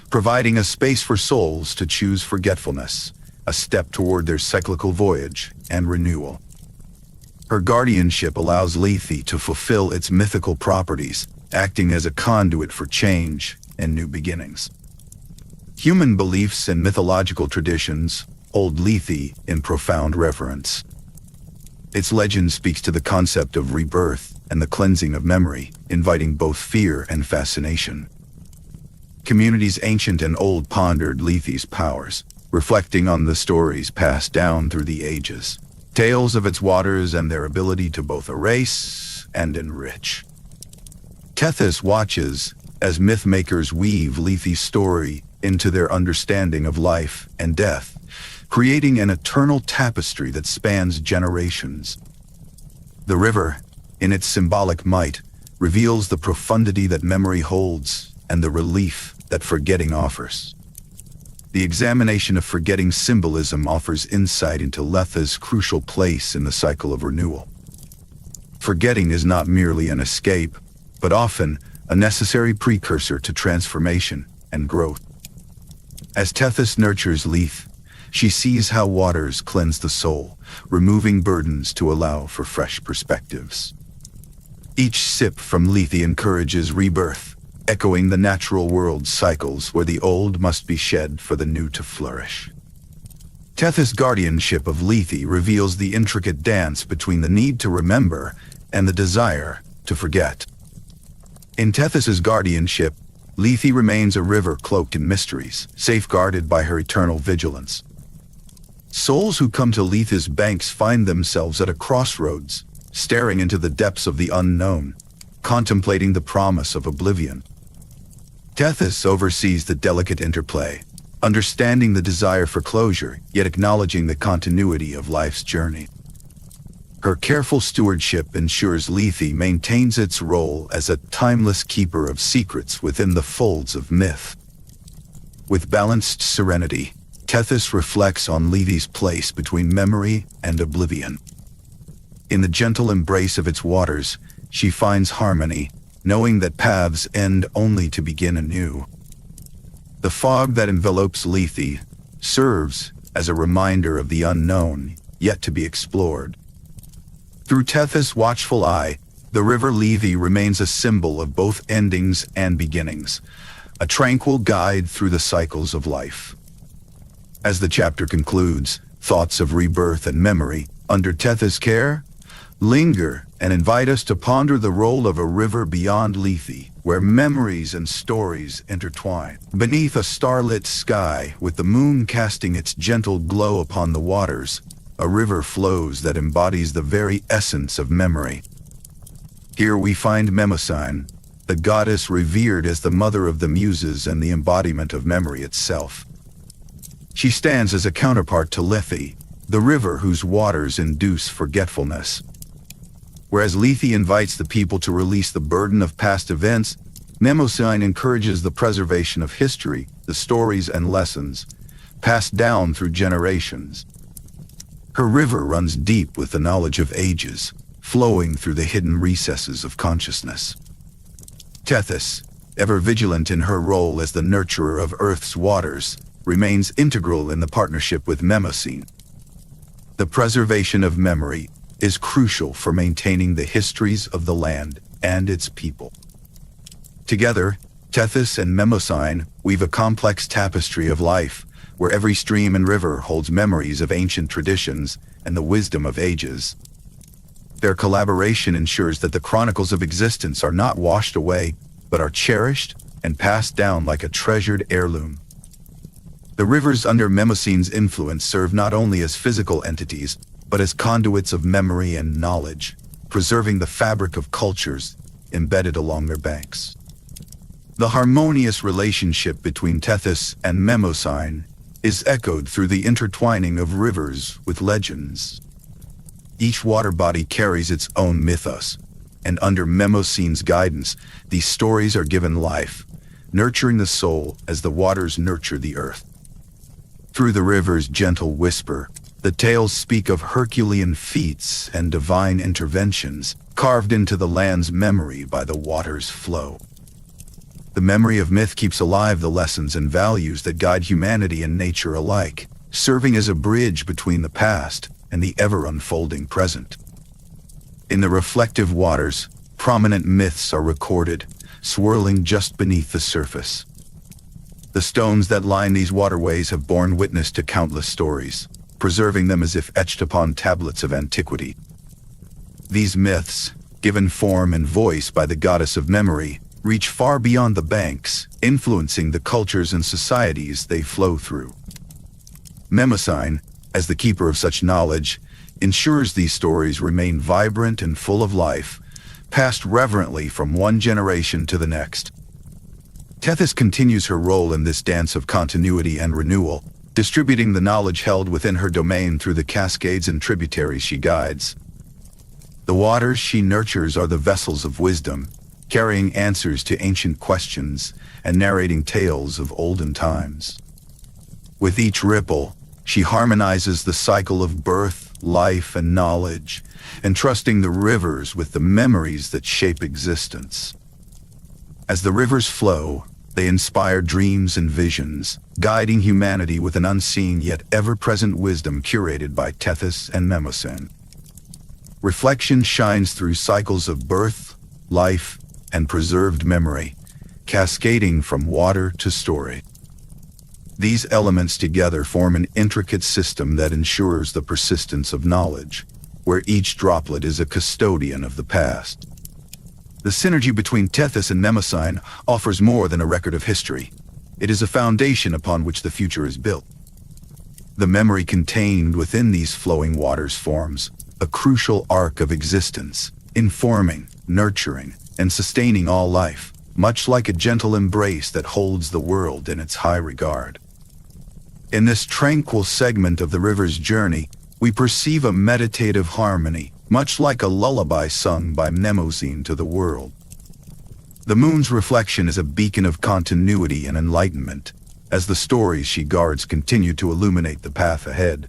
providing a space for souls to choose forgetfulness, a step toward their cyclical voyage and renewal. Her guardianship allows Lethe to fulfill its mythical properties, acting as a conduit for change and new beginnings. Human beliefs and mythological traditions hold Lethe in profound reverence. Its legend speaks to the concept of rebirth and the cleansing of memory, inviting both fear and fascination. Communities ancient and old pondered Lethe's powers, reflecting on the stories passed down through the ages. Tales of its waters and their ability to both erase and enrich. Tethys watches as mythmakers weave Lethe's story into their understanding of life and death, creating an eternal tapestry that spans generations. The river, in its symbolic might, reveals the profundity that memory holds and the relief that forgetting offers. The examination of forgetting symbolism offers insight into Lethe's crucial place in the cycle of renewal. Forgetting is not merely an escape, but often a necessary precursor to transformation and growth. As Tethys nurtures Lethe, she sees how waters cleanse the soul, removing burdens to allow for fresh perspectives. Each sip from Lethe encourages rebirth, echoing the natural world's cycles where the old must be shed for the new to flourish. Tethys' guardianship of Lethe reveals the intricate dance between the need to remember and the desire to forget. In Tethys' guardianship, Lethe remains a river cloaked in mysteries, safeguarded by her eternal vigilance. Souls who come to Lethe's banks find themselves at a crossroads, staring into the depths of the unknown, contemplating the promise of oblivion. Tethys oversees the delicate interplay, understanding the desire for closure, yet acknowledging the continuity of life's journey. Her careful stewardship ensures Lethe maintains its role as a timeless keeper of secrets within the folds of myth. With balanced serenity, Tethys reflects on Lethe's place between memory and oblivion. In the gentle embrace of its waters, she finds harmony, knowing that paths end only to begin anew. The fog that envelopes Lethe serves as a reminder of the unknown yet to be explored. Through Tethys' watchful eye, the river Lethe remains a symbol of both endings and beginnings, a tranquil guide through the cycles of life. As the chapter concludes, thoughts of rebirth and memory, under Tethys' care, linger and invite us to ponder the role of a river beyond Lethe, where memories and stories intertwine. Beneath a starlit sky, with the moon casting its gentle glow upon the waters, a river flows that embodies the very essence of memory. Here we find Mnemosyne, the goddess revered as the mother of the muses and the embodiment of memory itself. She stands as a counterpart to Lethe, the river whose waters induce forgetfulness. Whereas Lethe invites the people to release the burden of past events, Mnemosyne encourages the preservation of history, the stories and lessons, passed down through generations. Her river runs deep with the knowledge of ages, flowing through the hidden recesses of consciousness. Tethys, ever vigilant in her role as the nurturer of Earth's waters, remains integral in the partnership with Mnemosyne. The preservation of memory is crucial for maintaining the histories of the land and its people. Together, Tethys and Mnemosyne weave a complex tapestry of life, where every stream and river holds memories of ancient traditions and the wisdom of ages. Their collaboration ensures that the chronicles of existence are not washed away, but are cherished and passed down like a treasured heirloom. The rivers under Mnemosyne's influence serve not only as physical entities, but as conduits of memory and knowledge, preserving the fabric of cultures embedded along their banks. The harmonious relationship between Tethys and Mnemosyne is echoed through the intertwining of rivers with legends. Each water body carries its own mythos, and under Mnemosyne's guidance, these stories are given life, nurturing the soul as the waters nurture the earth. Through the river's gentle whisper, the tales speak of Herculean feats and divine interventions, carved into the land's memory by the water's flow. The memory of myth keeps alive the lessons and values that guide humanity and nature alike, serving as a bridge between the past and the ever-unfolding present. In the reflective waters, prominent myths are recorded, swirling just beneath the surface. The stones that line these waterways have borne witness to countless stories, preserving them as if etched upon tablets of antiquity. These myths, given form and voice by the goddess of memory, reach far beyond the banks, influencing the cultures and societies they flow through. Mnemosyne, as the keeper of such knowledge, ensures these stories remain vibrant and full of life, passed reverently from one generation to the next. Tethys continues her role in this dance of continuity and renewal, distributing the knowledge held within her domain through the cascades and tributaries she guides. The waters she nurtures are the vessels of wisdom, carrying answers to ancient questions and narrating tales of olden times. With each ripple, she harmonizes the cycle of birth, life, and knowledge, entrusting the rivers with the memories that shape existence. As the rivers flow, they inspire dreams and visions, guiding humanity with an unseen yet ever-present wisdom curated by Tethys and Mnemosyne. Reflection shines through cycles of birth, life, and preserved memory, cascading from water to story. These elements together form an intricate system that ensures the persistence of knowledge, where each droplet is a custodian of the past. The synergy between Tethys and Mnemosyne offers more than a record of history. It is a foundation upon which the future is built. The memory contained within these flowing waters forms a crucial arc of existence, informing, nurturing, and sustaining all life, much like a gentle embrace that holds the world in its high regard. In this tranquil segment of the river's journey, we perceive a meditative harmony, much like a lullaby sung by Mnemosyne to the world. The moon's reflection is a beacon of continuity and enlightenment, as the stories she guards continue to illuminate the path ahead.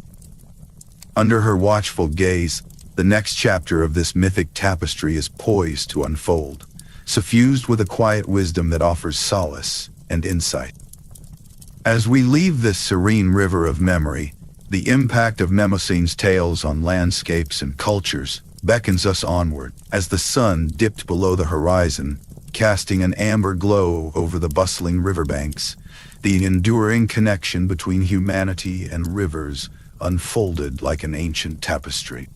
Under her watchful gaze, the next chapter of this mythic tapestry is poised to unfold, suffused with a quiet wisdom that offers solace and insight. As we leave this serene river of memory, the impact of Mnemosyne's tales on landscapes and cultures beckons us onward as the sun dipped below the horizon, casting an amber glow over the bustling riverbanks. The enduring connection between humanity and rivers unfolded like an ancient tapestry.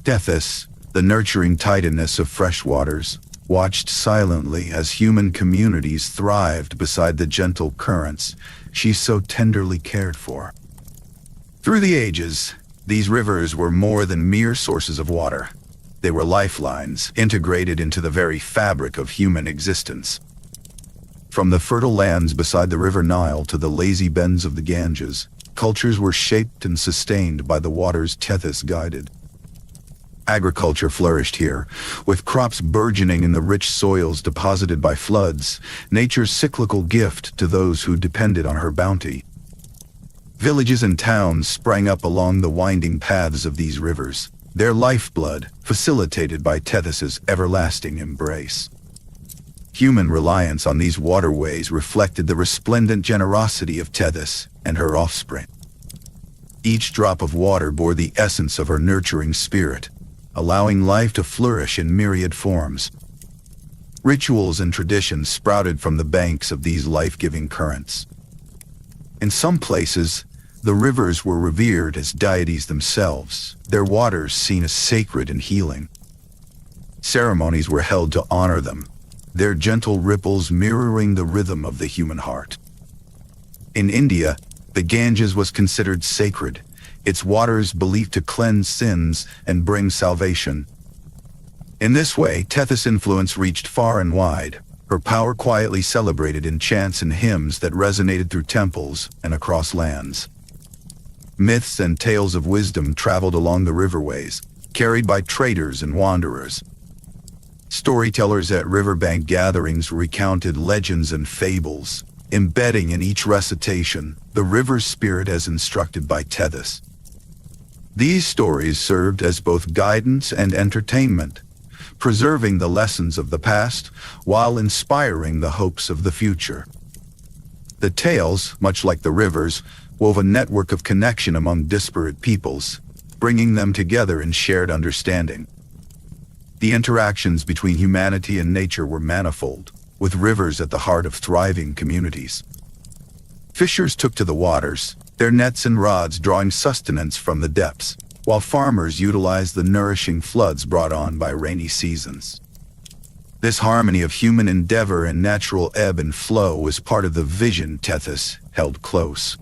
Tethys, the nurturing Titaness of freshwaters, watched silently as human communities thrived beside the gentle currents she so tenderly cared for. Through the ages, these rivers were more than mere sources of water. They were lifelines integrated into the very fabric of human existence. From the fertile lands beside the river Nile to the lazy bends of the Ganges, cultures were shaped and sustained by the waters Tethys guided. Agriculture flourished here, with crops burgeoning in the rich soils deposited by floods, nature's cyclical gift to those who depended on her bounty. Villages and towns sprang up along the winding paths of these rivers, their lifeblood facilitated by Tethys's everlasting embrace. Human reliance on these waterways reflected the resplendent generosity of Tethys and her offspring. Each drop of water bore the essence of her nurturing spirit, allowing life to flourish in myriad forms. Rituals and traditions sprouted from the banks of these life-giving currents. In some places, the rivers were revered as deities themselves, their waters seen as sacred and healing. Ceremonies were held to honor them, their gentle ripples mirroring the rhythm of the human heart. In India, the Ganges was considered sacred, its waters believed to cleanse sins and bring salvation. In this way, Tethys' influence reached far and wide, her power quietly celebrated in chants and hymns that resonated through temples and across lands. Myths and tales of wisdom traveled along the riverways, carried by traders and wanderers. Storytellers at riverbank gatherings recounted legends and fables, embedding in each recitation the river's spirit as instructed by Tethys. These stories served as both guidance and entertainment, preserving the lessons of the past while inspiring the hopes of the future. The tales, much like the rivers, wove a network of connection among disparate peoples, bringing them together in shared understanding. The interactions between humanity and nature were manifold, with rivers at the heart of thriving communities. Fishers took to the waters, their nets and rods drawing sustenance from the depths, while farmers utilized the nourishing floods brought on by rainy seasons. This harmony of human endeavor and natural ebb and flow was part of the vision Tethys held close.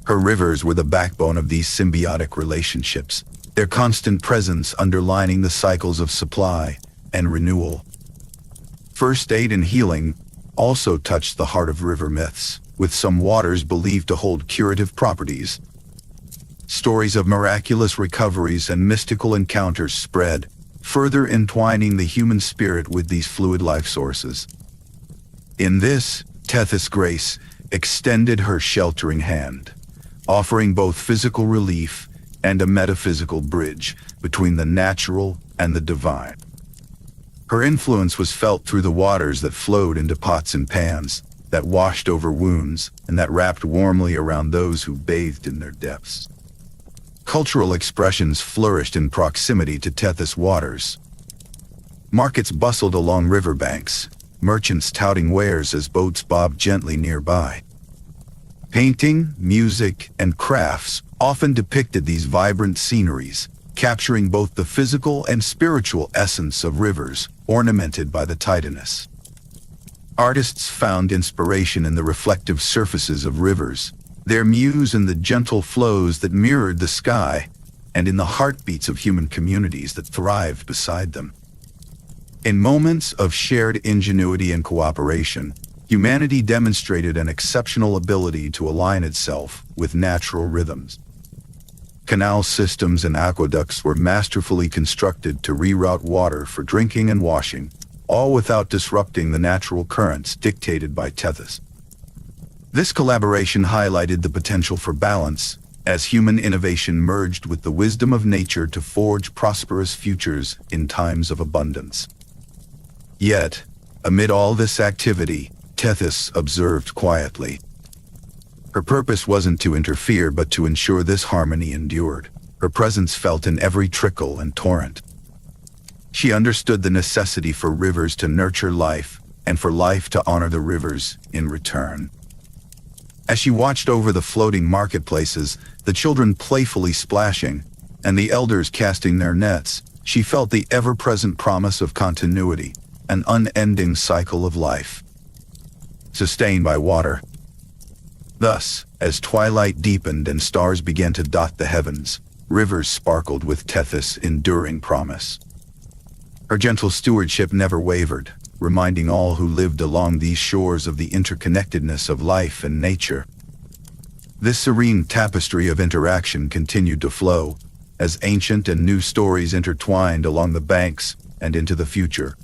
Her rivers were the backbone of these symbiotic relationships, their constant presence underlining the cycles of supply and renewal. First aid and healing also touched the heart of river myths, with some waters believed to hold curative properties. Stories of miraculous recoveries and mystical encounters spread, further entwining the human spirit with these fluid life sources. In this, Tethys' grace extended her sheltering hand, offering both physical relief and a metaphysical bridge between the natural and the divine. Her influence was felt through the waters that flowed into pots and pans, that washed over wounds, and that wrapped warmly around those who bathed in their depths. Cultural expressions flourished in proximity to Tethys waters. Markets bustled along riverbanks, merchants touting wares as boats bobbed gently nearby. Painting, music, and crafts often depicted these vibrant sceneries, capturing both the physical and spiritual essence of rivers, ornamented by the Titaness. Artists found inspiration in the reflective surfaces of rivers, their muse in the gentle flows that mirrored the sky, and in the heartbeats of human communities that thrived beside them. In moments of shared ingenuity and cooperation, humanity demonstrated an exceptional ability to align itself with natural rhythms. Canal systems and aqueducts were masterfully constructed to reroute water for drinking and washing, all without disrupting the natural currents dictated by Tethys. This collaboration highlighted the potential for balance, as human innovation merged with the wisdom of nature to forge prosperous futures in times of abundance. Yet, amid all this activity, Tethys observed quietly. Her purpose wasn't to interfere but to ensure this harmony endured, her presence felt in every trickle and torrent. She understood the necessity for rivers to nurture life, and for life to honor the rivers in return. As she watched over the floating marketplaces, the children playfully splashing, and the elders casting their nets, she felt the ever-present promise of continuity, an unending cycle of life, sustained by water. Thus, as twilight deepened and stars began to dot the heavens, rivers sparkled with Tethys' enduring promise. Her gentle stewardship never wavered, reminding all who lived along these shores of the interconnectedness of life and nature. This serene tapestry of interaction continued to flow, as ancient and new stories intertwined along the banks and into the future.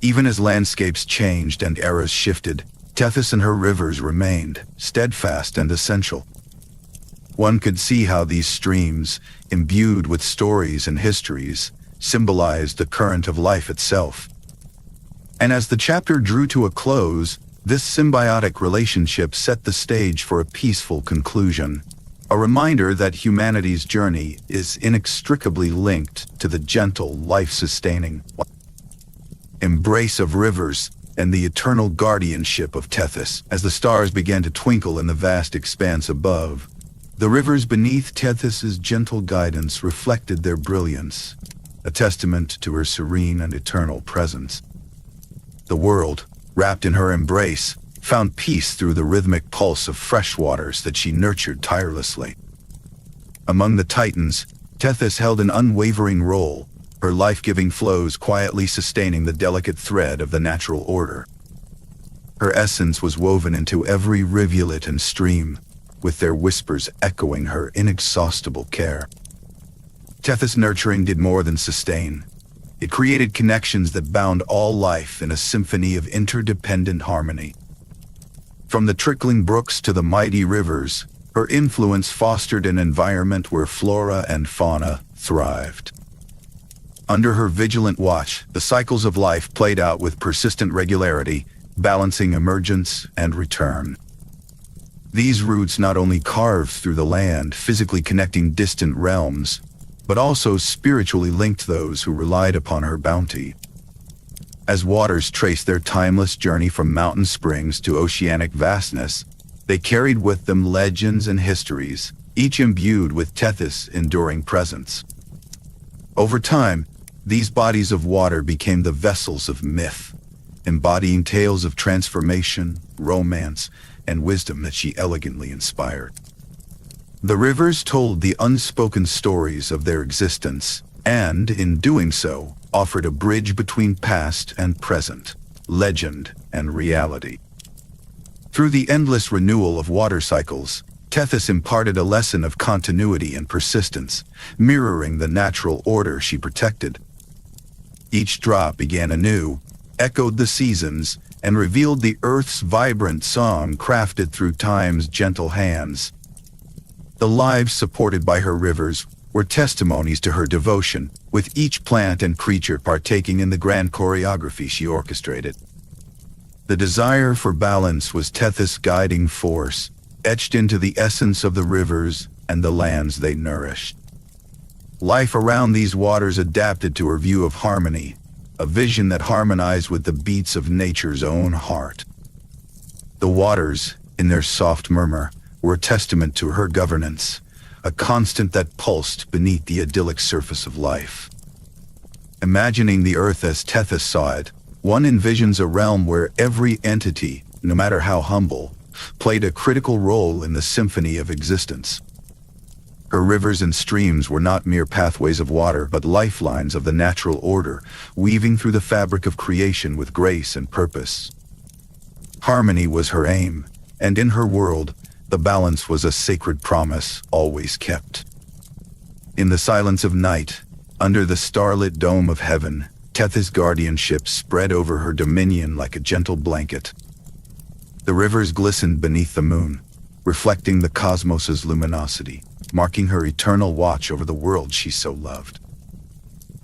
Even as landscapes changed and eras shifted, Tethys and her rivers remained steadfast and essential. One could see how these streams, imbued with stories and histories, symbolized the current of life itself. And as the chapter drew to a close, this symbiotic relationship set the stage for a peaceful conclusion, a reminder that humanity's journey is inextricably linked to the gentle, life-sustaining embrace of rivers and the eternal guardianship of Tethys. As the stars began to twinkle in the vast expanse above, the rivers beneath Tethys' gentle guidance reflected their brilliance, a testament to her serene and eternal presence. The world, wrapped in her embrace, found peace through the rhythmic pulse of freshwaters that she nurtured tirelessly. Among the Titans, Tethys held an unwavering role, her life-giving flows quietly sustaining the delicate thread of the natural order. Her essence was woven into every rivulet and stream, with their whispers echoing her inexhaustible care. Tethys' nurturing did more than sustain. It created connections that bound all life in a symphony of interdependent harmony. From the trickling brooks to the mighty rivers, her influence fostered an environment where flora and fauna thrived. Under her vigilant watch, the cycles of life played out with persistent regularity, balancing emergence and return. These roots not only carved through the land, physically connecting distant realms, but also spiritually linked those who relied upon her bounty. As waters traced their timeless journey from mountain springs to oceanic vastness, they carried with them legends and histories, each imbued with Tethys' enduring presence. Over time, these bodies of water became the vessels of myth, embodying tales of transformation, romance, and wisdom that she elegantly inspired. The rivers told the unspoken stories of their existence, and, in doing so, offered a bridge between past and present, legend and reality. Through the endless renewal of water cycles, Tethys imparted a lesson of continuity and persistence, mirroring the natural order she protected. Each drop began anew, echoed the seasons, and revealed the earth's vibrant song crafted through time's gentle hands. The lives supported by her rivers were testimonies to her devotion, with each plant and creature partaking in the grand choreography she orchestrated. The desire for balance was Tethys' guiding force, etched into the essence of the rivers and the lands they nourished. Life around these waters adapted to her view of harmony, a vision that harmonized with the beats of nature's own heart. The waters, in their soft murmur, were a testament to her governance, a constant that pulsed beneath the idyllic surface of life. Imagining the earth as Tethys saw it, one envisions a realm where every entity, no matter how humble, played a critical role in the symphony of existence. Her rivers and streams were not mere pathways of water, but lifelines of the natural order, weaving through the fabric of creation with grace and purpose. Harmony was her aim, and in her world, the balance was a sacred promise always kept. In the silence of night, under the starlit dome of heaven, Tethys' guardianship spread over her dominion like a gentle blanket. The rivers glistened beneath the moon, reflecting the cosmos's luminosity, marking her eternal watch over the world she so loved.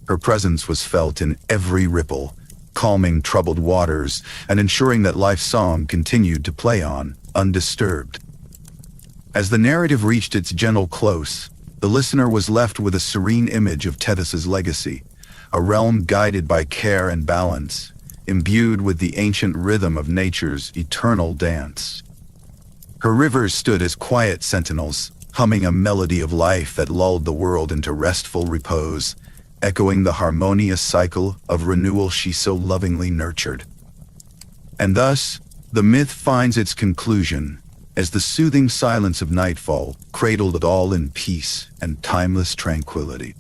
Her presence was felt in every ripple, calming troubled waters and ensuring that life's song continued to play on, undisturbed. As the narrative reached its gentle close, the listener was left with a serene image of Tethys's legacy, a realm guided by care and balance, imbued with the ancient rhythm of nature's eternal dance. Her rivers stood as quiet sentinels, humming a melody of life that lulled the world into restful repose, echoing the harmonious cycle of renewal she so lovingly nurtured. And thus, the myth finds its conclusion, as the soothing silence of nightfall cradled it all in peace and timeless tranquility.